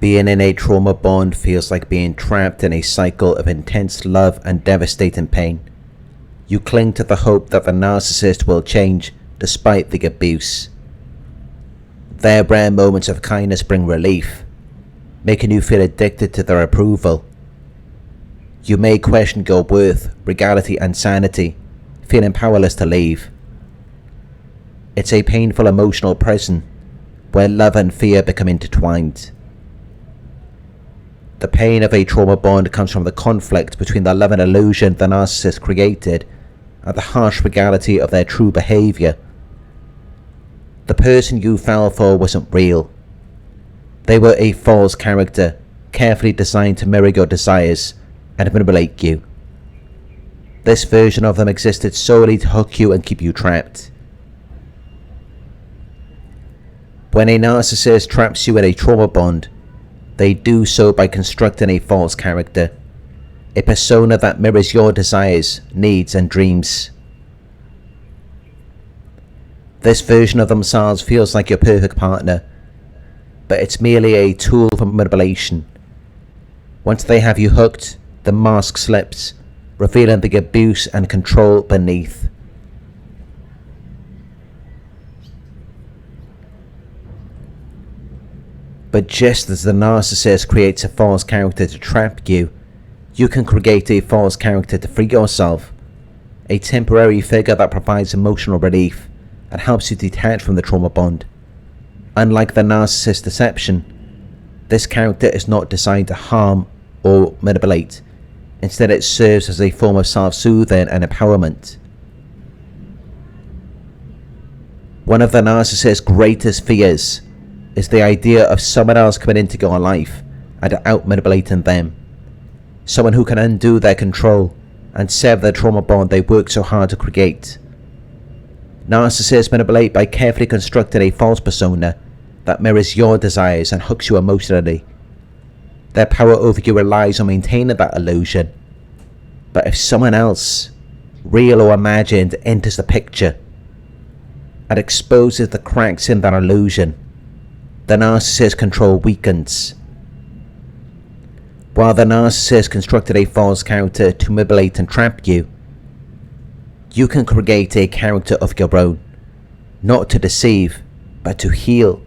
Being in a trauma bond feels like being trapped in a cycle of intense love and devastating pain. You cling to the hope that the narcissist will change despite the abuse. Their rare moments of kindness bring relief, making you feel addicted to their approval. You may question your worth, regality and sanity, feeling powerless to leave. It's a painful emotional prison where love and fear become intertwined. The pain of a trauma bond comes from the conflict between the love and illusion the narcissist created and the harsh reality of their true behaviour. The person you fell for wasn't real. They were a false character, carefully designed to mirror your desires and manipulate you. This version of them existed solely to hook you and keep you trapped. When a narcissist traps you in a trauma bond, they do so by constructing a false character, a persona that mirrors your desires, needs and dreams. This version of themselves feels like your perfect partner, but it's merely a tool for manipulation. Once they have you hooked, the mask slips, revealing the abuse and control beneath. But just as the narcissist creates a false character to trap you, you can create a false character to free yourself, a temporary figure that provides emotional relief and helps you detach from the trauma bond. Unlike the narcissist deception, this character is not designed to harm or manipulate. Instead, it serves as a form of self-soothing and empowerment. One of the narcissist's greatest fears is the idea of someone else coming into your life and out-manipulating them. Someone who can undo their control and sever the trauma bond they worked so hard to create. Narcissists manipulate by carefully constructing a false persona that mirrors your desires and hooks you emotionally. Their power over you relies on maintaining that illusion. But if someone else, real or imagined, enters the picture and exposes the cracks in that illusion, the narcissist's control weakens. While the narcissist constructed a false character to manipulate and trap you, you can create a character of your own, not to deceive, but to heal.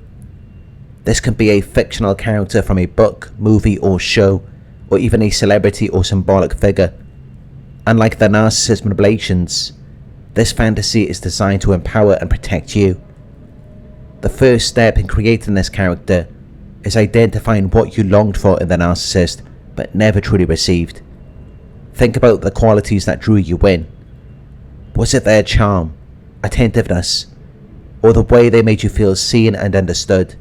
This can be a fictional character from a book, movie or show, or even a celebrity or symbolic figure. Unlike the narcissist's manipulations, this fantasy is designed to empower and protect you. The first step in creating this character is identifying what you longed for in the narcissist but never truly received. Think about the qualities that drew you in. Was it their charm, attentiveness, or the way they made you feel seen and understood?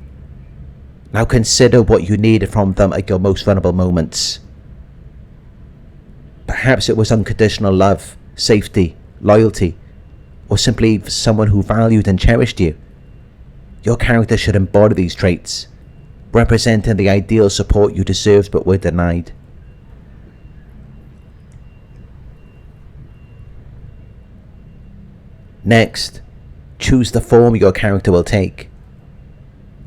Now consider what you needed from them at your most vulnerable moments. Perhaps it was unconditional love, safety, loyalty, or simply someone who valued and cherished you. Your character should embody these traits, representing the ideal support you deserved but were denied. Next, choose the form your character will take.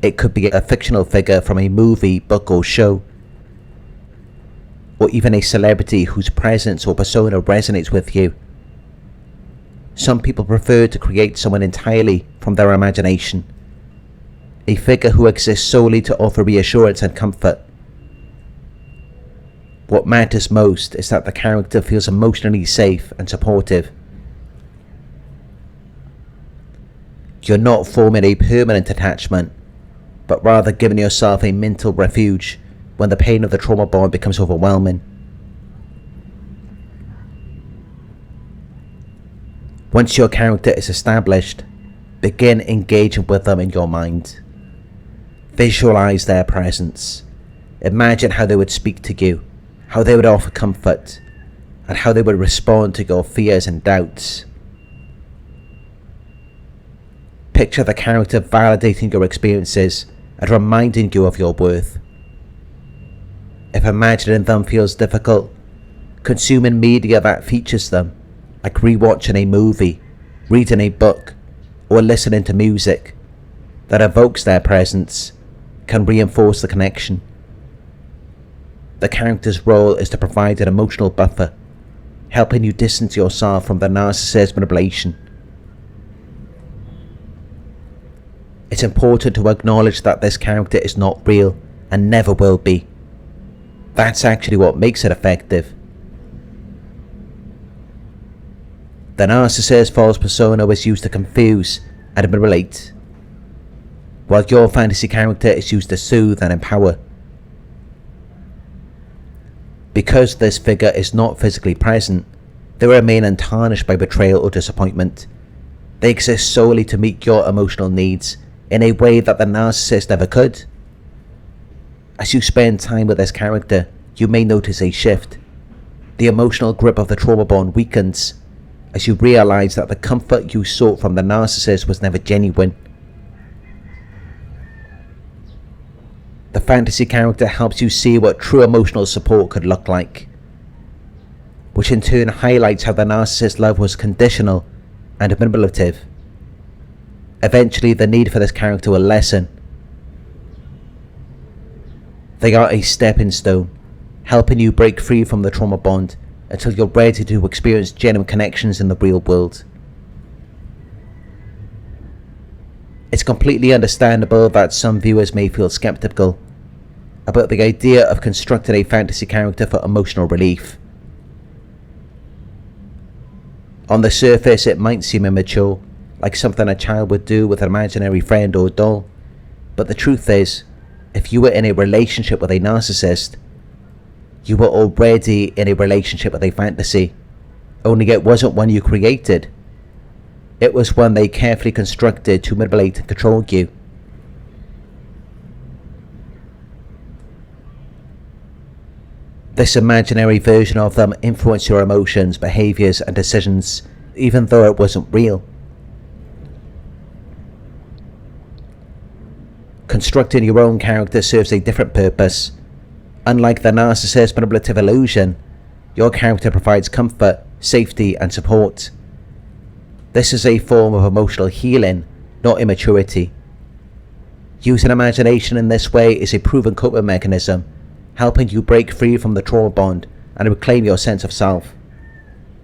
It could be a fictional figure from a movie, book or show, or even a celebrity whose presence or persona resonates with you. Some people prefer to create someone entirely from their imagination, a figure who exists solely to offer reassurance and comfort. What matters most is that the character feels emotionally safe and supportive. You're not forming a permanent attachment, but rather giving yourself a mental refuge when the pain of the trauma bond becomes overwhelming. Once your character is established, begin engaging with them in your mind. Visualize their presence. Imagine how they would speak to you, how they would offer comfort, and how they would respond to your fears and doubts. Picture the character validating your experiences and reminding you of your worth. If imagining them feels difficult, consuming media that features them, like rewatching a movie, reading a book, or listening to music that evokes their presence, can reinforce the connection. The character's role is to provide an emotional buffer, helping you distance yourself from the narcissist's manipulation. It's important to acknowledge that this character is not real and never will be. That's actually what makes it effective. The narcissist's false persona is used to confuse and manipulate, while your fantasy character is used to soothe and empower. Because this figure is not physically present, they remain untarnished by betrayal or disappointment. They exist solely to meet your emotional needs in a way that the narcissist never could. As you spend time with this character, you may notice a shift. The emotional grip of the trauma bond weakens as you realize that the comfort you sought from the narcissist was never genuine. The fantasy character helps you see what true emotional support could look like, which in turn highlights how the narcissist's love was conditional and manipulative. Eventually, the need for this character will lessen. They are a stepping stone, helping you break free from the trauma bond until you're ready to experience genuine connections in the real world. It's completely understandable that some viewers may feel skeptical about the idea of constructing a fantasy character for emotional relief. On the surface, it might seem immature, like something a child would do with an imaginary friend or doll, but the truth is, if you were in a relationship with a narcissist, you were already in a relationship with a fantasy, only it wasn't one you created. It was one they carefully constructed to manipulate and control you. This imaginary version of them influenced your emotions, behaviours and decisions, even though it wasn't real. Constructing your own character serves a different purpose. Unlike the narcissist's manipulative illusion, your character provides comfort, safety and support. This is a form of emotional healing, not immaturity. Using imagination in this way is a proven coping mechanism, helping you break free from the trauma bond and reclaim your sense of self.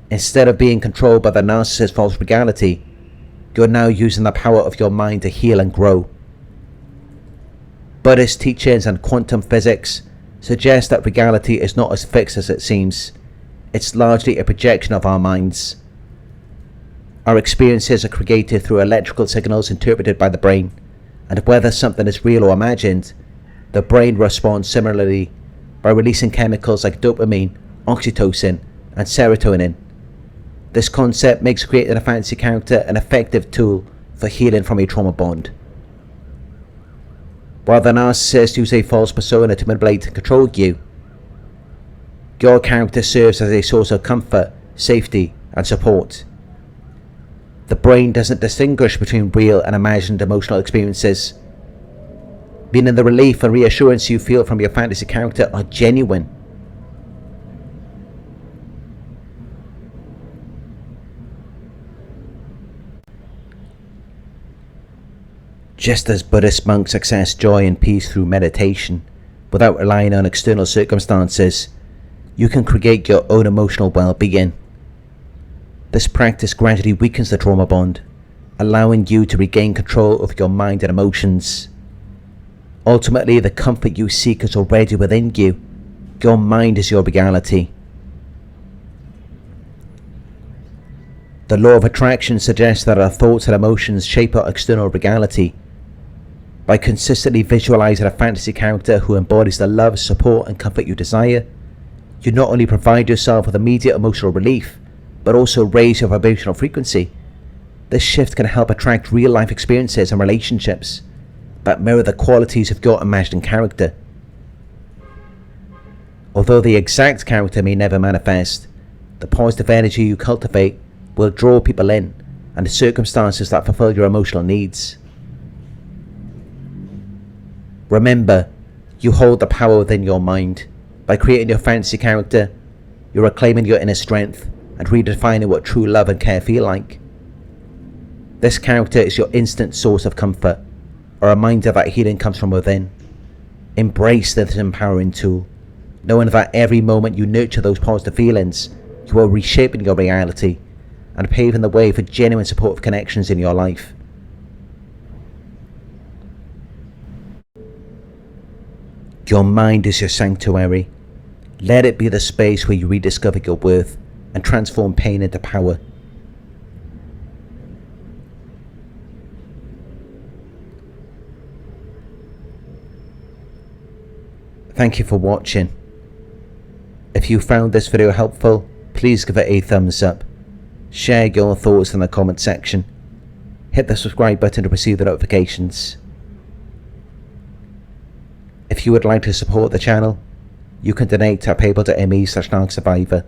Instead of being controlled by the narcissist's false reality, you're now using the power of your mind to heal and grow. Buddhist teachings and quantum physics suggest that reality is not as fixed as it seems. It's largely a projection of our minds. Our experiences are created through electrical signals interpreted by the brain, and whether something is real or imagined, the brain responds similarly by releasing chemicals like dopamine, oxytocin, and serotonin. This concept makes creating a fantasy character an effective tool for healing from a trauma bond. While the narcissist uses a false persona to manipulate and control you, your character serves as a source of comfort, safety, and support. The brain doesn't distinguish between real and imagined emotional experiences, meaning the relief and reassurance you feel from your fantasy character are genuine. Just as Buddhist monks access joy and peace through meditation, without relying on external circumstances, you can create your own emotional well-being. This practice gradually weakens the trauma bond, allowing you to regain control of your mind and emotions. Ultimately, the comfort you seek is already within you. Your mind is your reality. The law of attraction suggests that our thoughts and emotions shape our external reality. By consistently visualizing a fantasy character who embodies the love, support and comfort you desire, you not only provide yourself with immediate emotional relief, but also raise your vibrational frequency. This shift can help attract real-life experiences and relationships that mirror the qualities of your imagined character. Although the exact character may never manifest, the positive energy you cultivate will draw people in, and the circumstances that fulfill your emotional needs. Remember, you hold the power within your mind. By creating your fantasy character, you're reclaiming your inner strength and redefining what true love and care feel like. This character is your instant source of comfort, a reminder that healing comes from within. Embrace this empowering tool. knowing that every moment you nurture those positive feelings, you are reshaping your reality and paving the way for genuine supportive connections in your life. Your mind is your sanctuary. Let it be the space where you rediscover your worth and transform pain into power. Thank you for watching. If you found this video helpful, please give it a thumbs up. Share your thoughts in the comment section. Hit the subscribe button to receive the notifications. If you would like to support the channel, you can donate at paypal.me/Narc Survivor.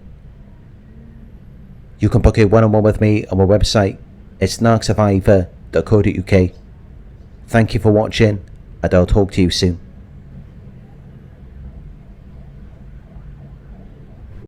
You can book a one-on-one with me on my website. It's narcsurvivor.co.uk. Thank you for watching, and I'll talk to you soon.